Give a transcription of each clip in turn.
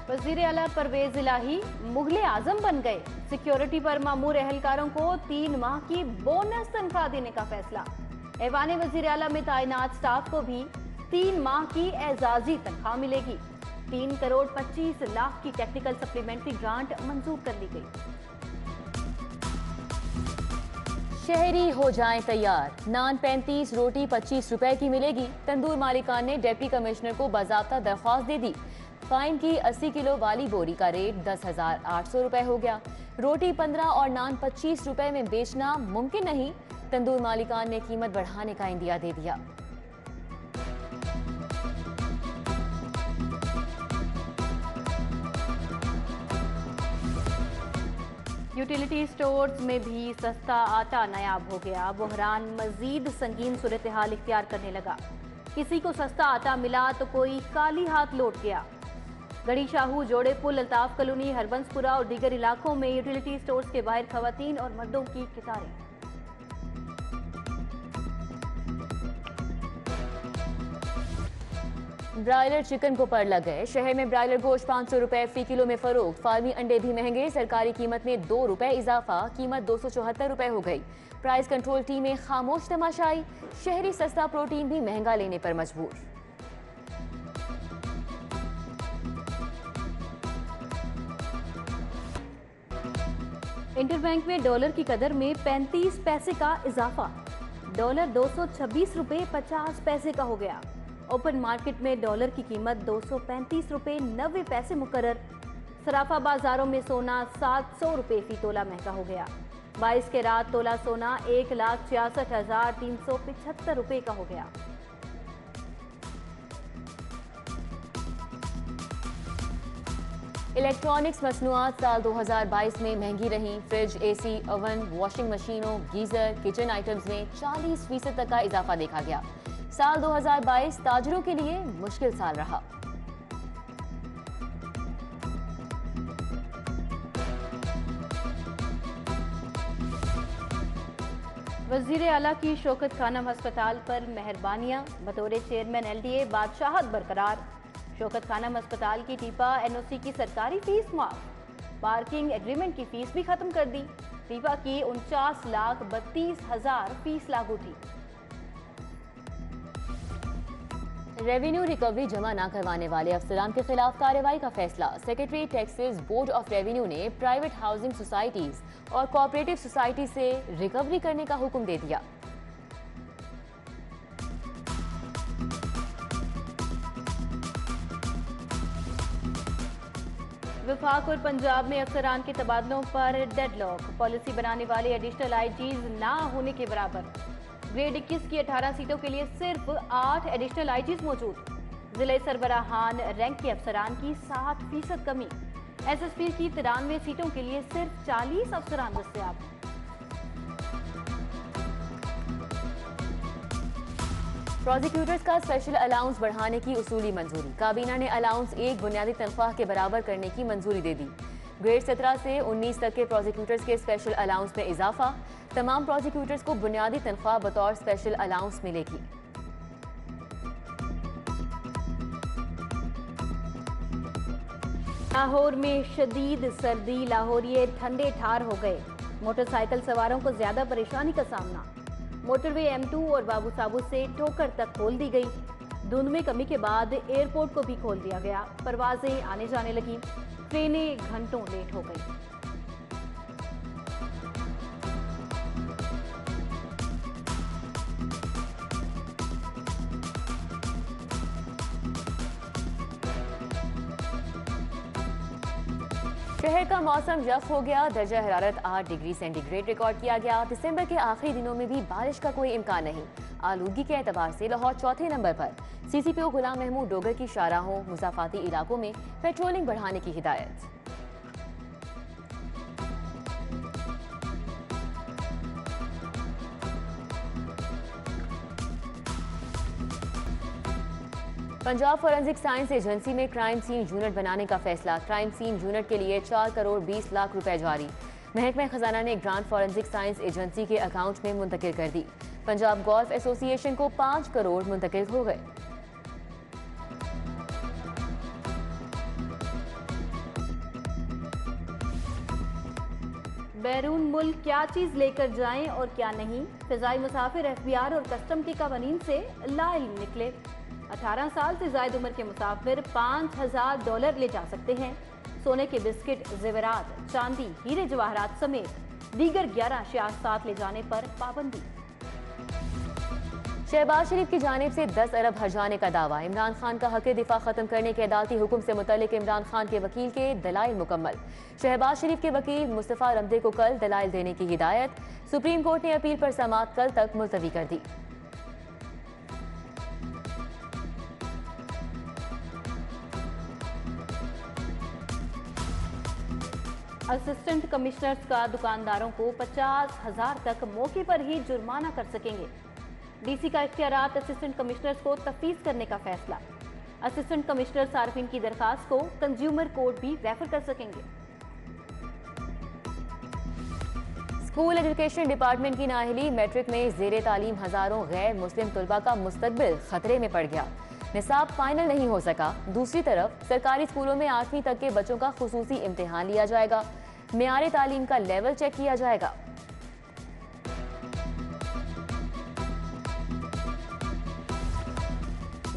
वजीर आला परवेज इलाही मुगले आजम बन गए। सिक्योरिटी पर मामूर एहलकारों को 3 माह की बोनस तनख्वाह देने का फैसला। ऐवान वजीर आला में तैनात स्टाफ को भी 3 माह की एजाजी तनख्वाह मिलेगी। 3 करोड़ 25 लाख की टेक्निकल सप्लीमेंट्री ग्रांट मंजूर कर ली गई। शहरी हो जाएं तैयार, नान 35 रोटी 25 रुपए की मिलेगी। तंदूर मालिकान ने डिप्टी कमिश्नर को बाज़ाब्ता दरख्वास्त दे दी। फाइन की 80 किलो वाली बोरी का रेट 10,800 रुपए हो गया। रोटी 15 और नान 25 रुपए में बेचना मुमकिन नहीं। तंदूर मालिकान ने कीमत बढ़ाने का इंदिया दे दिया। यूटिलिटी स्टोर्स में भी सस्ता आटा नायाब हो गया। बुहरान मजीद संगीन सूरत हाल इख्तियार करने लगा। किसी को सस्ता आटा मिला तो कोई काली हाथ लौट गया। गढ़ी शाहू, जोड़े पुल, अल्ताफ कॉलोनी, हरबंसपुरा और दीगर इलाकों में यूटिलिटी स्टोर्स के बाहर खवातीन और मर्दों की कतारें। ब्रायलर चिकन को पर लग गए। शहर में ब्रायलर गोश्त 500 रुपए फी किलो में फरोख्त। फार्मी अंडे भी महंगे। सरकारी कीमत में 2 रुपए इजाफा, कीमत 274 रुपए हो गई। प्राइस कंट्रोल टीम में खामोश तमाशाई। शहरी सस्ता प्रोटीन भी महंगा लेने पर मजबूर। इंटरबैंक में डॉलर की कदर में 35 पैसे का इजाफा। डॉलर 226 रुपए 50 पैसे का हो गया। ओपन मार्केट में डॉलर की कीमत 235 रुपए 90 पैसे मुकर्रर। सराफा बाजारों में सोना 700 रुपए फी तोला महंगा हो गया। 22 के रात तोला सोना 1,66,375 रुपए का हो गया। इलेक्ट्रॉनिक्स मसनूआत साल 2022 में महंगी रहीं। फ्रिज, एसी, ओवन, वॉशिंग मशीनों, गीजर, किचन आइटम्स में 40% तक का इजाफा देखा गया। साल 2022 ताजरों के लिए मुश्किल साल रहा। वजीर आला की शौकत खानम अस्पताल पर मेहरबानियां। बतौर चेयरमैन LDA बादशाहत बरकरार। शौकत खानम अस्पताल की टीपा NOC की सरकारी फीस माफ। पार्किंग एग्रीमेंट की फीस भी खत्म कर दी। टीपा की 49,32,000 फीस लागू थी। रेवेन्यू रिकवरी जमा न करवाने वाले अफसरान के खिलाफ कार्रवाई का फैसला। Secretary taxes board of revenue ने प्राइवेट हाउसिंग सोसाइटीज और कोऑपरेटिव सोसाइटी से रिकवरी करने का हुक्म दे दिया। वफाक और पंजाब में अफसरान के तबादलों पर डेडलॉक। पॉलिसी बनाने वाले एडिशनल IGs ना होने के बराबर। ग्रेड 21 की 18 सीटों के लिए सिर्फ 8 एडिशनल IGs मौजूद। जिले सरबराहान रैंक के अफसरान की 60% कमी। SSP की 93 सीटों के लिए सिर्फ 40 अफसरान दस्तयाब। प्रोसिक्यूटर्स का स्पेशल अलाउंस बढ़ाने की उसूली मंजूरी। काबीना ने अलाउंस 1 बुनियादी तनख्वाह के बराबर करने की मंजूरी दे दी। ग्रेड 17 से 19 तक के प्रोसिक्यूटर्स के स्पेशल अलाउंस में इजाफा। तमाम प्रोसिक्यूटर्स को बुनियादी तनख्वाह बतौर स्पेशल अलाउंस मिलेगी। लाहौर में शदीद सर्दी। लाहौरिये ठंडे ठार हो गए। मोटरसाइकिल सवारों को ज्यादा परेशानी का सामना। मोटरवे M2 और बाबू साबू से ठोकर तक खोल दी गई। धुंध में कमी के बाद एयरपोर्ट को भी खोल दिया गया। परवाजें आने जाने लगी। ट्रेनें घंटों लेट हो गई। शहर का मौसम यख हो गया। दर्जा हरारत 8 डिग्री सेंटीग्रेड रिकॉर्ड किया गया। दिसंबर के आखिरी दिनों में भी बारिश का कोई इम्कान नहीं। आलूगी के एतबार से लाहौर चौथे नंबर पर। CCPO गुलाम महमूद डोगर की शाहराहों मुजाफाती इलाकों में पेट्रोलिंग बढ़ाने की हिदायत। पंजाब फॉरेंसिक साइंस एजेंसी में क्राइम सीन यूनिट बनाने का फैसला। क्राइम सीन यूनिट के लिए 4 करोड़ 20 लाख रुपए जारी। महकमा खजाना ने ग्रांट फॉरेंसिक साइंस एजेंसी के अकाउंट में मुंतकिल कर दी। पंजाब गोल्फ एसोसिएशन को 5 करोड़ मुंतकिल हो गए। बैरून मुल्क क्या चीज लेकर जाएं और क्या नहीं, फिजाई मुसाफिर एफबीआर और कस्टम के कवानीन से लाइल्म निकले। 18 साल से ज्यादा उम्र के मुसाफिर $5000 ले जा सकते हैं। सोने के बिस्किट, जेवरात, चांदी, हीरे जवाहरात समेत दीगर 11 अशिया साथ ले जाने पर पाबंदी। शहबाज शरीफ की जानिब से 10 अरब हर्जाने का दावा। इमरान खान का हक दिफा खत्म करने के अदालती हुक्म से मुतल्लिक इमरान खान के वकील के दलाइल मुकम्मल। शहबाज शरीफ के वकील मुस्तफा रमदे को कल दलाइल देने की हिदायत। सुप्रीम कोर्ट ने अपील पर समाअत कल तक मुलतवी कर दी। असिस्टेंट कमिश्नर्स का दुकानदारों को 50,000 तक मौके पर ही जुर्माना कर सकेंगे। डीसी का इख्तियारात असिस्टेंट कमिश्नर्स को तफवीज करने का फैसला। असिस्टेंट कमिश्नर सार्फिन की दरखास्त को कंज्यूमर कोर्ट भी रेफर कर सकेंगे। स्कूल एजुकेशन डिपार्टमेंट की नाअहली, मैट्रिक में जेर तालीम हजारों गैर मुस्लिम तलबा का मुस्तकबिल खतरे में पड़ गया। निसाब फाइनल नहीं हो सका। दूसरी तरफ सरकारी स्कूलों में 8वीं तक के बच्चों का खुसूसी इम्तिहान लिया जाएगा। मेयारे तालीम का लेवल चेक किया जाएगा।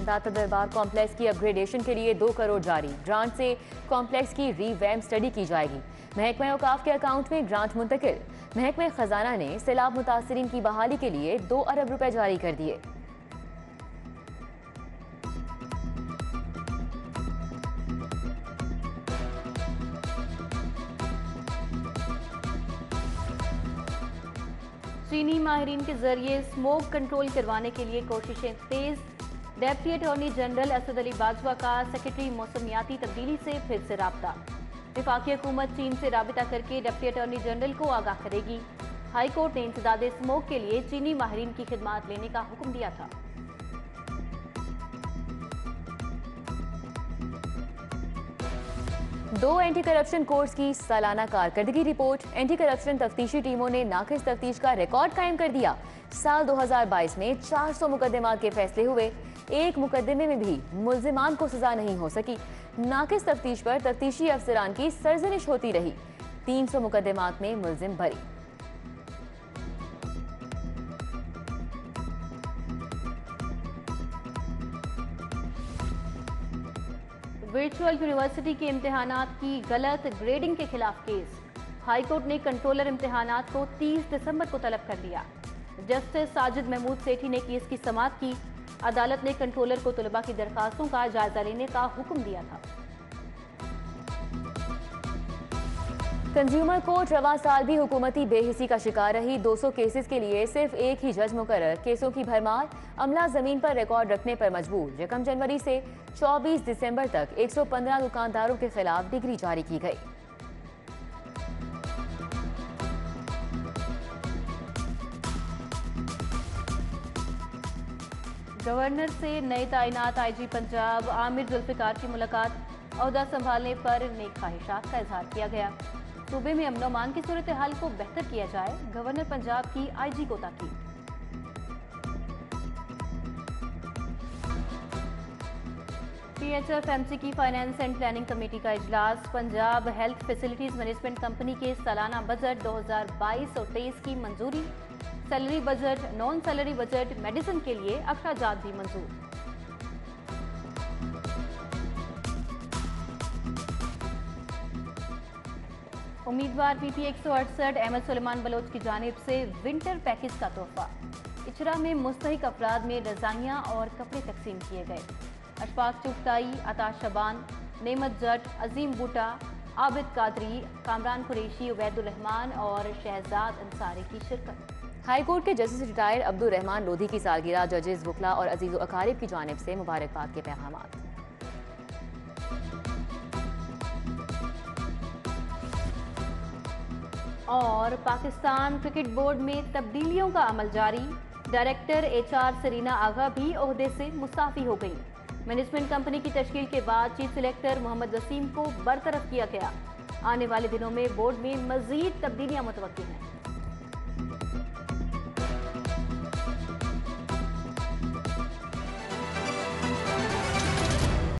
दाता दरबार कॉम्प्लेक्स की अपग्रेडेशन के लिए 2 करोड़ जारी। ग्रांट से कॉम्प्लेक्स की रीवैम्प स्टडी की जाएगी। महकमा औकाफ के अकाउंट में ग्रांट मुंतकिल। महकमा खजाना ने सैलाब मुतासरीन की बहाली के लिए 2 अरब रुपए जारी कर दिए। चीनी माहिरीन के जरिए स्मोक कंट्रोल करवाने के लिए कोशिशें तेज। Deputy attorney general Asad Ali Bajwa का सेक्रेटरी मौसमियाती तब्दीली से फिर से राब्ता। वफाकी हुकूमत चीन से राबिता करके डेप्टी अटॉर्नी जनरल को आगाह करेगी। हाई कोर्ट ने इंसदादे स्मोक के लिए चीनी माहिरीन की खिदमात लेने का हुक्म दिया था। दो एंटी करप्शन कोर्ट्स की सालाना कारकर्दगी रिपोर्ट। एंटी करप्शन तफ्तीशी टीमों ने नाकिस तफ्तीश का रिकॉर्ड कायम कर दिया। साल 2022 में 400 मुकदमात के फैसले हुए। एक मुकदमे में भी मुल्जिमान को सजा नहीं हो सकी। नाकिस तफ्तीश पर तफ्तीशी अफसरान की सरजनिश होती रही। 300 मुकदमात में मुल्जिम बरी। वर्चुअल यूनिवर्सिटी के इम्तिहानात की गलत ग्रेडिंग के खिलाफ केस। हाई कोर्ट ने कंट्रोलर इम्तिहानात को 30 दिसंबर को तलब कर लिया। जस्टिस साजिद महमूद सेठी ने केस की समाअत की। अदालत ने कंट्रोलर को तलबा की दरखास्तों का जायजा लेने का हुक्म दिया था। कंज्यूमर कोर्ट रवा साल भी हुकूमती बेहिसी का शिकार रही। 200 केसेस के लिए सिर्फ एक ही जज मुकर्रर। केसों की भरमार। अमला जमीन पर रिकॉर्ड रखने पर मजबूर। 1 जनवरी से 24 दिसंबर तक 115 दुकानदारों के खिलाफ डिग्री जारी की गई। गवर्नर से नए तैनात आईजी पंजाब आमिर जुल्फिकार की मुलाकात। ओहदा संभालने पर नेक ख्वाहिशात का इजहार किया गया। सूबे में अमन अमान की सूरत हाल को बेहतर किया जाए, गवर्नर पंजाब की आईजी को ताकीद। PHFMC की फाइनेंस एंड प्लानिंग कमेटी का इजलास। Punjab health facilities management company के सालाना बजट 2022 और 23 की मंजूरी। Salary budget, non salary budget, medicine के लिए अखराजात भी मंजूर। उम्मीदवार PP 168 अहमद सुलेमान बलोच की जानिब से विंटर पैकेज का तोहफा। इचरा में मुस्तहिक अफराद में रजाइयाँ और कपड़े तकसीम किए गए। अशफाक चुगताई, अता शबान, नेमत जट, अजीम बूटा, आबिद कादरी, कामरान कुरैशी, उबैदुर रहमान और शहजाद अंसारी की शिरकत। हाई कोर्ट के जस्टिस रिटायर अब्दुर रहमान लोधी की सालगिरह। जजेस, वकला और अजीज़ अकारिब की जानिब से मुबारकबाद के पैगामात। और पाकिस्तान क्रिकेट बोर्ड में तब्दीलियों का अमल जारी। डायरेक्टर HR सरीना आगा भी ओहदे से मुस्ताफी हो गई। मैनेजमेंट कंपनी की तश्कील के बाद चीफ सिलेक्टर मोहम्मद वसीम को बरतरफ किया गया। आने वाले दिनों में बोर्ड में मजीद तब्दीलियां मुतवक्किल हैं।